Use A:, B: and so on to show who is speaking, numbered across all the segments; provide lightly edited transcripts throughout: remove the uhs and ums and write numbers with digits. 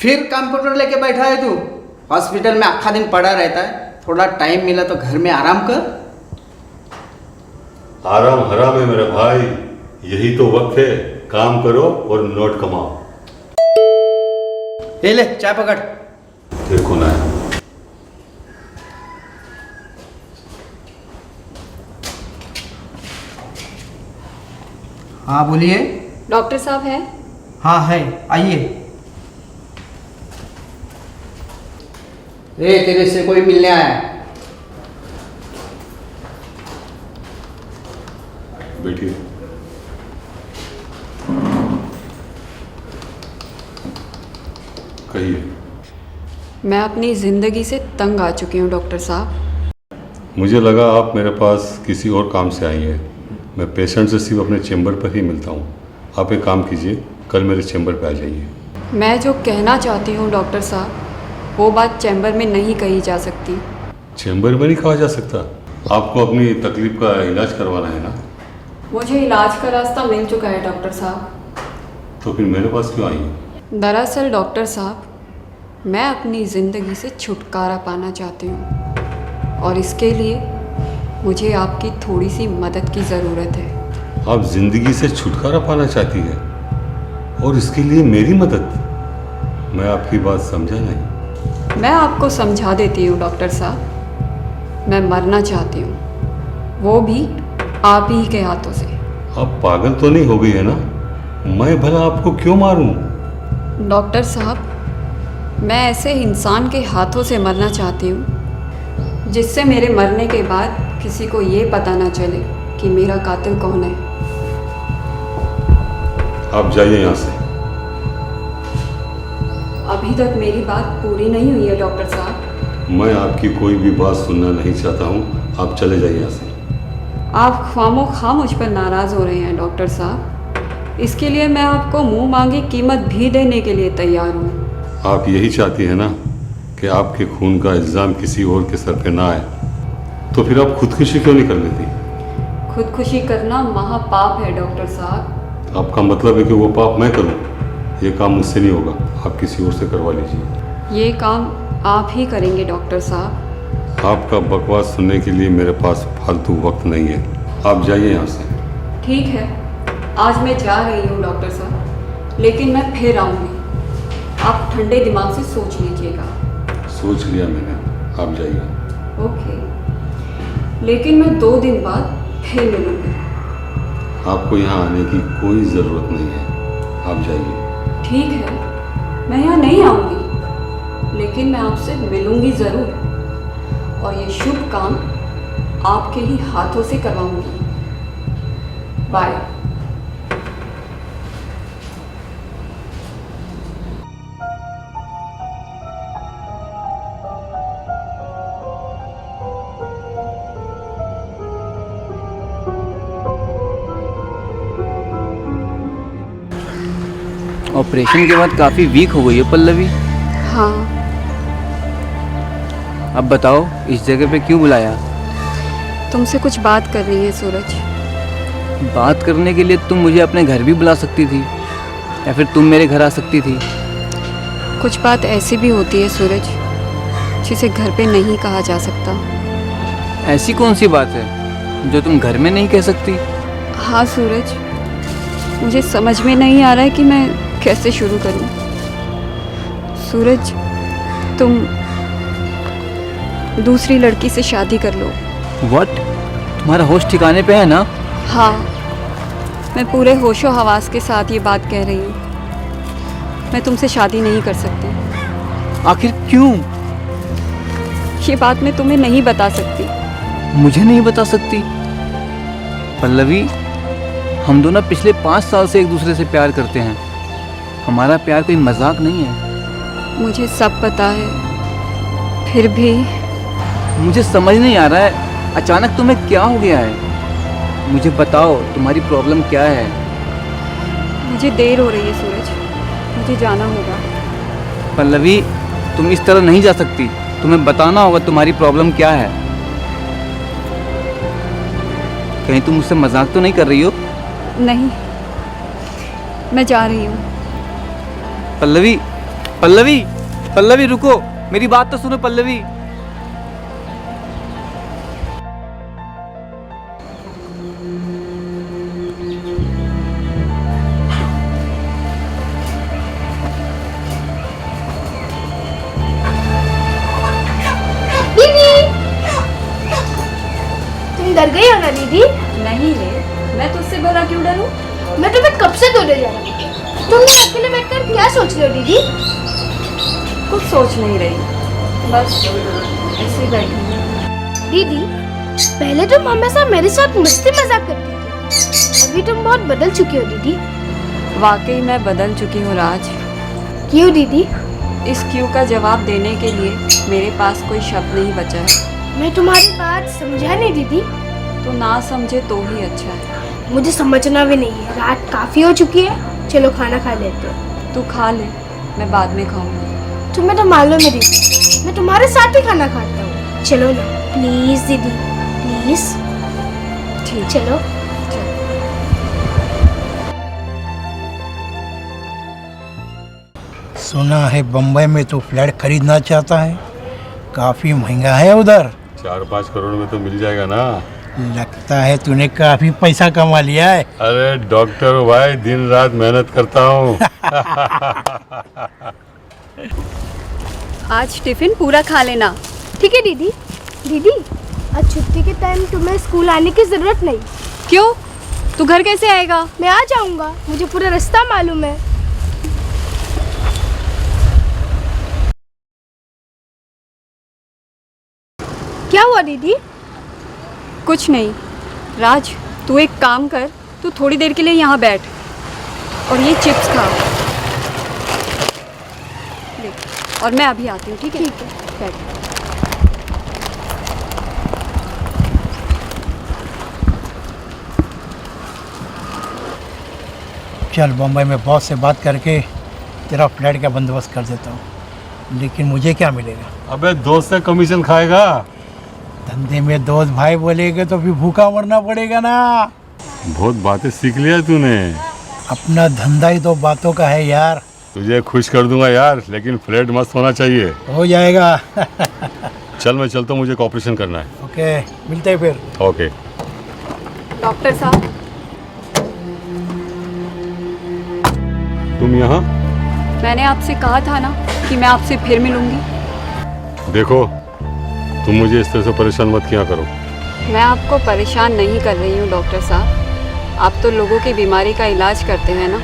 A: फिर कंप्यूटर लेके बैठा है तू। हॉस्पिटल में आखा दिन पड़ा रहता है, थोड़ा टाइम मिला तो घर में आराम कर।
B: आराम हराम है मेरे भाई, यही तो वक्त है, काम करो और नोट कमाओ।
A: ये ले चाय पकड़।
B: फिर कौन आया?
A: हाँ बोलिए।
C: डॉक्टर साहब है?
A: हाँ है, आइए। तेरे से कोई मिलने आया है।
B: बैठिए। कहिए।
C: मैं अपनी ज़िंदगी से तंग आ चुकी हूँ डॉक्टर साहब।
B: मुझे लगा आप मेरे पास किसी और काम से आई हैं। मैं पेशेंट से सिर्फ अपने चेंबर पर ही मिलता हूँ। आप एक काम कीजिए, कल मेरे चेंबर पर आ जाइए।
C: मैं जो कहना चाहती हूँ डॉक्टर साहब, वो बात चैम्बर में नहीं कही जा सकती।
B: चेंबर में नहीं कहा जा सकता? आपको अपनी तकलीफ का इलाज करवाना है ना?
C: मुझे इलाज का रास्ता मिल चुका है डॉक्टर साहब।
B: तो फिर मेरे पास क्यों आई हैं?
C: दरअसल डॉक्टर साहब, मैं अपनी ज़िंदगी से छुटकारा पाना चाहती हूँ और इसके लिए मुझे आपकी थोड़ी सी मदद की ज़रूरत है।
B: आप जिंदगी से छुटकारा पाना चाहती है और इसके लिए मेरी मदद? मैं आपकी बात समझा नहीं।
C: मैं आपको समझा देती हूँ डॉक्टर साहब। मैं मरना चाहती हूँ, वो भी आप ही के हाथों से।
B: आप पागल तो नहीं हो गई है ना? मैं भला आपको क्यों मारूं?
C: डॉक्टर साहब, मैं ऐसे इंसान के हाथों से मरना चाहती हूँ जिससे मेरे मरने के बाद किसी को ये पता ना चले कि मेरा कातिल कौन है।
B: आप जाइए यहाँ से।
C: अभी तक मेरी बात पूरी नहीं हुई है डॉक्टर साहब।
B: मैं आपकी कोई भी बात सुनना नहीं चाहता हूँ, आप चले जाइए यहाँ से।
C: आप ख्वामोख्वाह मुझ पर नाराज़ हो रहे हैं डॉक्टर साहब। इसके लिए मैं आपको मुंह मांगी कीमत भी देने के लिए तैयार हूँ।
B: आप यही चाहती हैं ना कि आपके खून का इल्ज़ाम किसी और के सर पे ना आए? तो फिर आप खुदकुशी क्यों नहीं कर लेती?
C: खुदकुशी करना महापाप है डॉक्टर साहब।
B: आपका मतलब है कि वो पाप मैं करूँ? ये काम मुझसे नहीं होगा, आप किसी और से करवा लीजिए।
C: ये काम आप ही करेंगे डॉक्टर साहब।
B: आपका बकवास सुनने के लिए मेरे पास फालतू वक्त नहीं है, आप जाइए यहाँ से।
C: ठीक है, आज मैं जा रही हूँ डॉक्टर साहब, लेकिन मैं फिर आऊँगी। आप ठंडे दिमाग से सोच लीजिएगा।
B: सोच लिया मैंने, आप जाइए।
C: ओके, लेकिन मैं 2 दिन बाद फिर मिलूँगी।
B: आपको यहाँ आने की कोई ज़रूरत नहीं है, आप जाइए।
C: ठीक है, मैं यहाँ नहीं आऊँगी, लेकिन मैं आपसे मिलूँगी ज़रूर और ये शुभ काम आपके ही हाथों से करवाऊँगी। बाय।
D: ऑपरेशन के बाद काफ़ी वीक हो गई है पल्लवी।
C: हाँ,
D: अब बताओ इस जगह पे क्यों बुलाया?
C: तुमसे कुछ बात करनी है सूरज।
D: बात करने के लिए तुम मुझे अपने घर भी बुला सकती थी या फिर तुम मेरे घर आ सकती थी।
C: कुछ बात ऐसी भी होती है सूरज जिसे घर पे नहीं कहा जा सकता।
D: ऐसी कौन सी बात है जो तुम घर में नहीं कह सकती?
C: हाँ सूरज, मुझे समझ में नहीं आ रहा है कि मैं कैसे शुरू करूं। सूरज, तुम दूसरी लड़की से शादी कर लो।
D: व्हाट? तुम्हारा होश ठिकाने पे है ना?
C: हाँ, मैं पूरे होशो हवास के साथ ये बात कह रही हूँ। मैं तुमसे शादी नहीं कर सकती।
D: आखिर क्यों?
C: ये बात मैं तुम्हें नहीं बता सकती।
D: मुझे नहीं बता सकती? पल्लवी, हम दोनों पिछले 5 साल से एक दूसरे से प्यार करते हैं। हमारा प्यार कोई मजाक नहीं है।
C: मुझे सब पता है, फिर भी
D: मुझे समझ नहीं आ रहा है अचानक तुम्हें क्या हो गया है। मुझे बताओ तुम्हारी प्रॉब्लम क्या है।
C: मुझे देर हो रही है सूरज, मुझे जाना होगा।
D: पल्लवी, तुम इस तरह नहीं जा सकती, तुम्हें बताना होगा तुम्हारी प्रॉब्लम क्या है। कहीं तुम मुझसे मजाक तो नहीं कर रही हो?
C: नहीं, मैं जा रही हूँ।
D: पल्लवी, पल्लवी, पल्लवी रुको, मेरी बात तो सुनो पल्लवी।
E: दीदी, तुम डर गई हो ना दीदी?
C: नहीं रे, मैं तुझसे भला क्यों डरूं?
E: मैं तुम्हें कब से ढूंढे जा रही हूँ। तुम यहाँ अकेले बैठकर क्या सोच रहे हो दीदी?
C: कुछ सोच नहीं रही, बस ऐसे ही बैठी हूं।
E: दीदी, पहले तुम हमेशा मेरे साथ मस्ती मजाक करती थी, अभी तुम बहुत बदल चुकी हो दीदी।
C: वाकई मैं बदल चुकी हूँ राज।
E: क्यों दीदी?
C: इस क्यों का जवाब देने के लिए मेरे पास कोई शब्द नहीं बचा है।
E: मैं तुम्हारी बात समझा नहीं दीदी।
C: तो ना समझे तो ही अच्छा है।
E: मुझे समझना भी नहीं है, रात काफी हो चुकी है, चलो खाना खा लेते हैं।
C: तू खा ले, मैं बाद में खाऊंगी।
E: तुम्हें तो मालूम है दीदी, मैं तुम्हारे साथ ही खाना खाता हूँ। चलो ना प्लीज दीदी, प्लीज।
C: ठीक,
E: चलो।
C: चल।
F: सुना है बम्बई में तो फ्लैट खरीदना चाहता है, काफी महंगा है उधर।
B: 4-5 करोड़ में तो मिल जाएगा ना।
F: लगता है तूने काफी पैसा कमा लिया है।
B: अरे डॉक्टर भाई, दिन रात मेहनत करता हूँ।
C: आज टिफिन पूरा खा लेना।
E: ठीक है दीदी। दीदी, आज छुट्टी के टाइम तुम्हें स्कूल आने की जरूरत नहीं।
C: क्यों? तू घर कैसे आएगा?
E: मैं आ जाऊंगा, मुझे पूरा रास्ता मालूम है। क्या हुआ दीदी?
C: कुछ नहीं राज, तू एक काम कर, तू थोड़ी देर के लिए यहाँ बैठ और ये चिप्स खा ले, और मैं अभी आती हूँ। ठीक है?
E: ठीक है।
C: बैठ।
F: चल बम्बई में बॉस से बात करके तेरा फ्लैट का बंदोबस्त कर देता हूँ, लेकिन मुझे क्या मिलेगा?
B: अबे दोस्त से कमीशन खाएगा।
F: धंधे में दोस्त भाई बोलेगे तो फिर भूखा मरना पड़ेगा ना।
B: बहुत बातें सीख लिया तूने।
F: अपना धंधा ही तो बातों का है यार।
B: तुझे खुश कर दूंगा यार, लेकिन फ्लैट मस्त होना चाहिए।
F: हो जाएगा।
B: चल मैं चलता हूँ, मुझे ऑपरेशन करना है।
F: ओके, मिलते हैं फिर।
B: ओके।
C: डॉक्टर साहब,
B: तुम यहाँ?
C: मैंने आपसे कहा था ना कि मैं आपसे फिर मिलूंगी।
B: देखो, तुम मुझे इस तरह से परेशान मत किया करो।
C: मैं आपको परेशान नहीं कर रही हूँ डॉक्टर साहब। आप तो लोगों की बीमारी का इलाज करते हैं ना,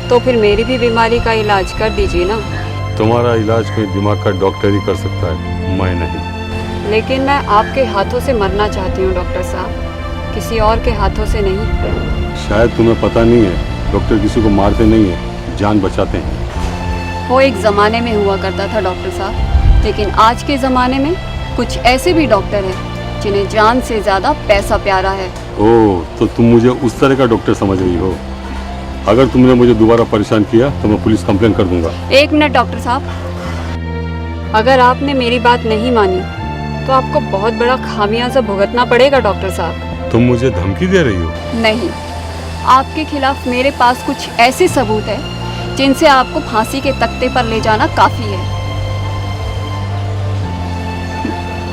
C: तो फिर मेरी भी बीमारी का इलाज कर दीजिए ना।
B: तुम्हारा इलाज कोई दिमाग का डॉक्टर ही कर सकता है, मैं नहीं।
C: लेकिन मैं आपके हाथों से मरना चाहती हूँ डॉक्टर साहब, किसी और के हाथों से नहीं।
B: शायद तुम्हें पता नहीं है, डॉक्टर किसी को मारते नहीं है, जान बचाते हैं।
C: वो एक ज़माने में हुआ करता था डॉक्टर साहब, लेकिन आज के ज़माने में कुछ ऐसे भी डॉक्टर हैं जिन्हें जान से ज़्यादा पैसा प्यारा है।
B: ओह, तो तुम मुझे उस तरह का डॉक्टर समझ रही हो। अगर तुमने मुझे दोबारा परेशान किया तो मैं पुलिस कंप्लेन कर दूंगा।
C: एक मिनट डॉक्टर साहब, अगर आपने मेरी बात नहीं मानी तो आपको बहुत बड़ा खामियाजा भुगतना पड़ेगा डॉक्टर साहब।
B: तुम मुझे धमकी दे रही हो?
C: नहीं, आपके खिलाफ मेरे पास कुछ ऐसे सबूत है जिनसे आपको फांसी के तख्ते पर ले जाना काफ़ी है।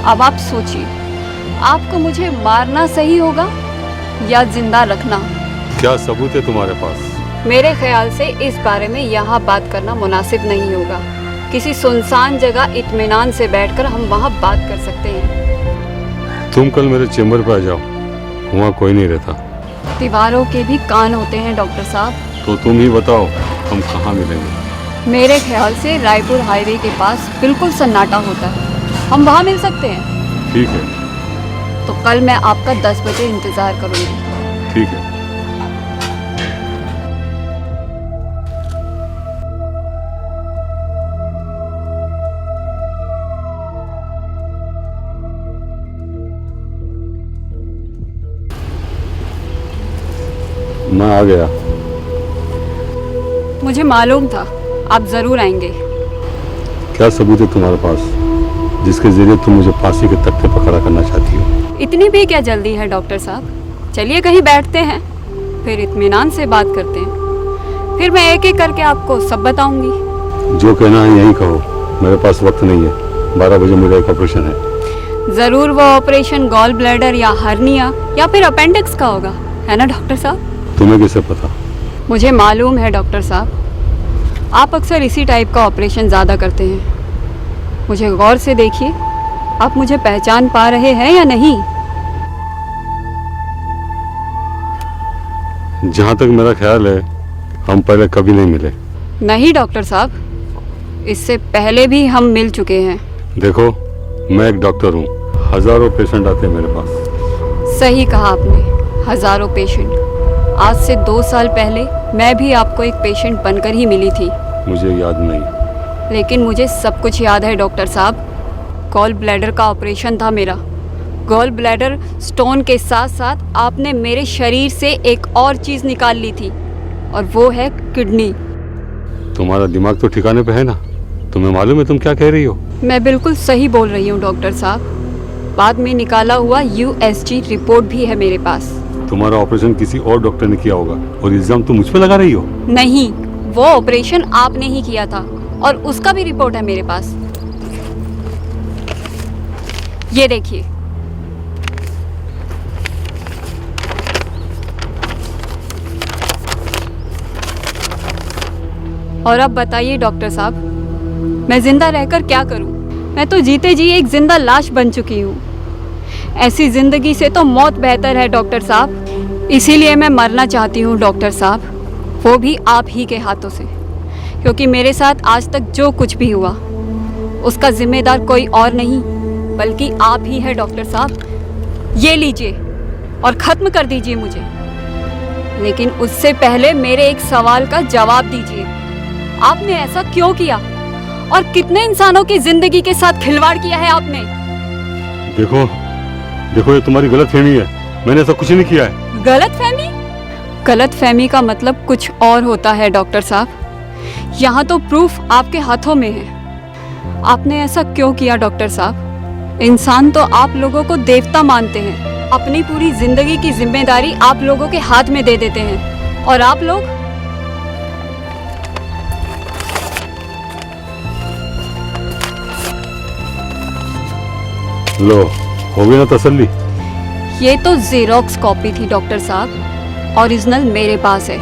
C: अब आप सोचिए, आपको मुझे मारना सही होगा या जिंदा रखना?
B: क्या सबूत है तुम्हारे पास?
C: मेरे ख्याल से इस बारे में यहाँ बात करना मुनासिब नहीं होगा। किसी सुनसान जगह इत्मीनान से बैठकर हम वहाँ बात कर सकते हैं।
B: तुम कल मेरे चेम्बर पे आ जाओ, वहाँ कोई नहीं रहता।
C: दीवारों के भी कान होते हैं डॉक्टर साहब।
B: तो तुम ही बताओ, हम कहाँ मिलेंगे?
C: मेरे ख्याल से रायपुर हाईवे के पास बिल्कुल सन्नाटा होता है, हम वहाँ मिल सकते हैं।
B: ठीक है।
C: तो कल मैं आपका 10 बजे इंतज़ार करूँगी।
B: ठीक है। मैं आ गया।
C: मुझे मालूम था आप ज़रूर आएंगे।
B: क्या सबूत है तुम्हारे पास जिसके जरिए तुम मुझे फांसी के तख्ते पर खड़ा करना चाहती हो?
C: इतनी भी क्या जल्दी है डॉक्टर साहब? चलिए कहीं बैठते हैं, फिर इत्मीनान से बात करते हैं। फिर मैं एक एक करके आपको सब बताऊंगी।
B: जो कहना है यही कहो, मेरे पास वक्त नहीं है। 12 बजे मेरा एक ऑपरेशन है।
C: ज़रूर वो ऑपरेशन गॉल ब्लैडर या हर्निया या फिर अपेंडिक्स का होगा, है ना डॉक्टर साहब?
B: तुम्हें कैसे पता?
C: मुझे मालूम है डॉक्टर साहब, आप अक्सर इसी टाइप का ऑपरेशन ज़्यादा करते हैं। मुझे गौर से देखिए, आप मुझे पहचान पा रहे हैं या नहीं?
B: जहाँ तक मेरा ख्याल है हम पहले कभी नहीं मिले।
C: नहीं डॉक्टर साहब, इससे पहले भी हम मिल चुके हैं।
B: देखो, मैं एक डॉक्टर हूँ, हज़ारों पेशेंट आते हैं मेरे पास।
C: सही कहा आपने, हज़ारों पेशेंट। आज से 2 साल पहले मैं भी आपको एक पेशेंट बनकर ही मिली थी।
B: मुझे याद नहीं।
C: लेकिन मुझे सब कुछ याद है डॉक्टर साहब। गॉल ब्लैडर का ऑपरेशन था मेरा। गॉल ब्लैडर स्टोन के साथ साथ आपने मेरे शरीर से एक और चीज़ निकाल ली थी, और वो है किडनी।
B: तुम्हारा दिमाग तो ठिकाने पे है ना? तुम्हें मालूम है तुम क्या कह रही हो?
C: मैं बिल्कुल सही बोल रही हूँ डॉक्टर साहब। बाद में निकाला हुआ USG रिपोर्ट भी है मेरे पास।
B: तुम्हारा ऑपरेशन किसी और डॉक्टर ने किया होगा और इल्जाम तुम मुझ पे लगा रही हो।
C: नहीं, वो ऑपरेशन आपने ही किया था और उसका भी रिपोर्ट है मेरे पास। ये देखिए। और अब बताइए डॉक्टर साहब, मैं जिंदा रहकर क्या करूं? मैं तो जीते जी एक जिंदा लाश बन चुकी हूं। ऐसी जिंदगी से तो मौत बेहतर है डॉक्टर साहब। इसीलिए मैं मरना चाहती हूं डॉक्टर साहब, वो भी आप ही के हाथों से। क्योंकि मेरे साथ आज तक जो कुछ भी हुआ उसका जिम्मेदार कोई और नहीं बल्कि आप ही है डॉक्टर साहब। ये लीजिए और ख़त्म कर दीजिए मुझे। लेकिन उससे पहले मेरे एक सवाल का जवाब दीजिए। आपने ऐसा क्यों किया और कितने इंसानों की जिंदगी के साथ खिलवाड़ किया है आपने?
B: देखो देखो, ये तुम्हारी गलतफहमी है। मैंने ऐसा कुछ नहीं किया है।
C: गलतफहमी? गलतफहमी का मतलब कुछ और होता है डॉक्टर साहब। यहाँ तो प्रूफ आपके हाथों में है। आपने ऐसा क्यों किया डॉक्टर साहब? इंसान तो आप लोगों को देवता मानते हैं, अपनी पूरी जिंदगी की जिम्मेदारी आप लोगों के हाथ में दे देते हैं, और आप लोग
B: लो, हो गई ना तसल्ली?
C: ये तो जेरोक्स कॉपी थी डॉक्टर साहब, ओरिजिनल मेरे पास है।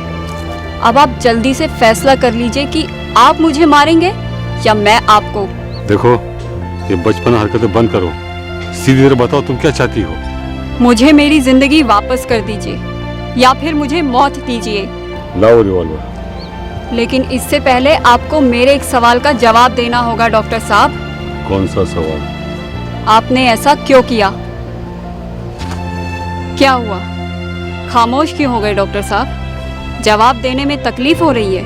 C: अब आप जल्दी से फैसला कर लीजिए कि आप मुझे मारेंगे या मैं आपको।
B: देखो, ये बचपना हरकतें बंद करो। सीधी तरह बताओ तुम क्या चाहती हो?
C: मुझे मेरी जिंदगी वापस कर दीजिए या फिर मुझे मौत दीजिए।
B: लाओ रिवॉल्वर।
C: लेकिन इससे पहले आपको मेरे एक सवाल का जवाब देना होगा डॉक्टर साहब।
B: कौन सा सवाल?
C: आपने ऐसा क्यों किया? क्या हुआ? खामोश क्यों हो गए डॉक्टर साहब? जवाब देने में तकलीफ हो रही है?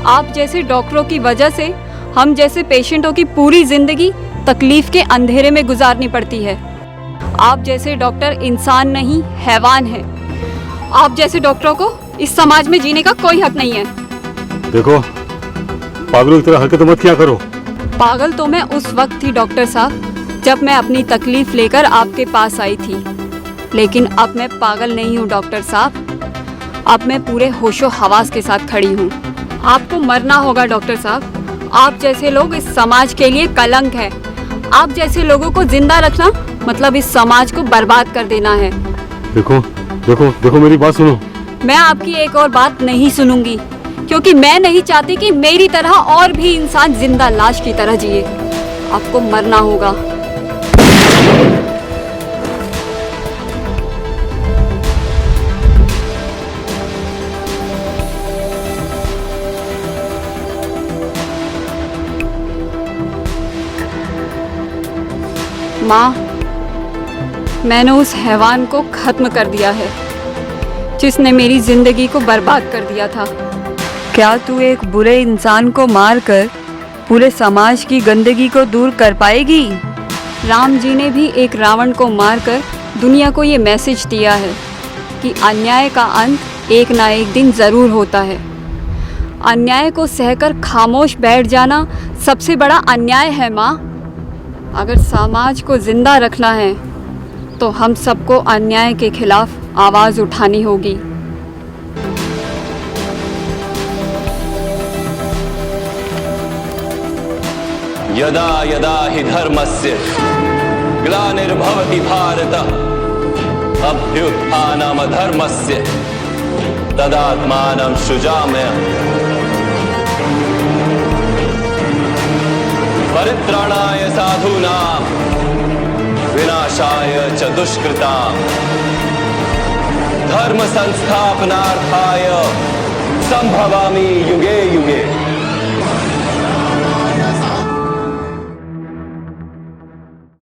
C: आप जैसे डॉक्टरों की वजह से हम जैसे पेशेंटों की पूरी जिंदगी तकलीफ के अंधेरे में गुजारनी पड़ती है। आप जैसे डॉक्टर इंसान नहीं, हैवान है। आप जैसे डॉक्टरों को इस समाज में जीने का कोई हक नहीं है।
B: देखो, पागलों की तरह हरकतें मत किया करो।
C: पागल तो मैं उस वक्त थी डॉक्टर साहब जब मैं अपनी तकलीफ लेकर आपके पास आई थी, लेकिन अब मैं पागल नहीं हूँ डॉक्टर साहब। अब मैं पूरे होशो हवास के साथ खड़ी हूँ। आपको मरना होगा डॉक्टर साहब। आप जैसे लोग इस समाज के लिए कलंक है। आप जैसे लोगों को जिंदा रखना मतलब इस समाज को बर्बाद कर देना है।
B: देखो देखो देखो, मेरी बात सुनो।
C: मैं आपकी एक और बात नहीं सुनूंगी, क्योंकि मैं नहीं चाहती कि मेरी तरह और भी इंसान जिंदा लाश की तरह जिए। आपको मरना होगा। माँ, मैंने उस हैवान को खत्म कर दिया है जिसने मेरी जिंदगी को बर्बाद कर दिया था। क्या तू एक बुरे इंसान को मारकर पूरे समाज की गंदगी को दूर कर पाएगी? राम जी ने भी एक रावण को मारकर दुनिया को ये मैसेज दिया है कि अन्याय का अंत एक ना एक दिन ज़रूर होता है। अन्याय को सहकर खामोश बैठ जाना सबसे बड़ा अन्याय है माँ। अगर समाज को जिंदा रखना है तो हम सबको अन्याय के खिलाफ आवाज़ उठानी होगी।
G: यदा यदा हि धर्मस्य ग्लानिर्भवति भारत अभ्युत्थानमधर्मस्य तदात्मानं सृजाम्यहम्। परित्राणाय साधूनां विनाशाय च दुष्कृतां धर्म संस्थापनार्थाय संभवामि युगे युगे।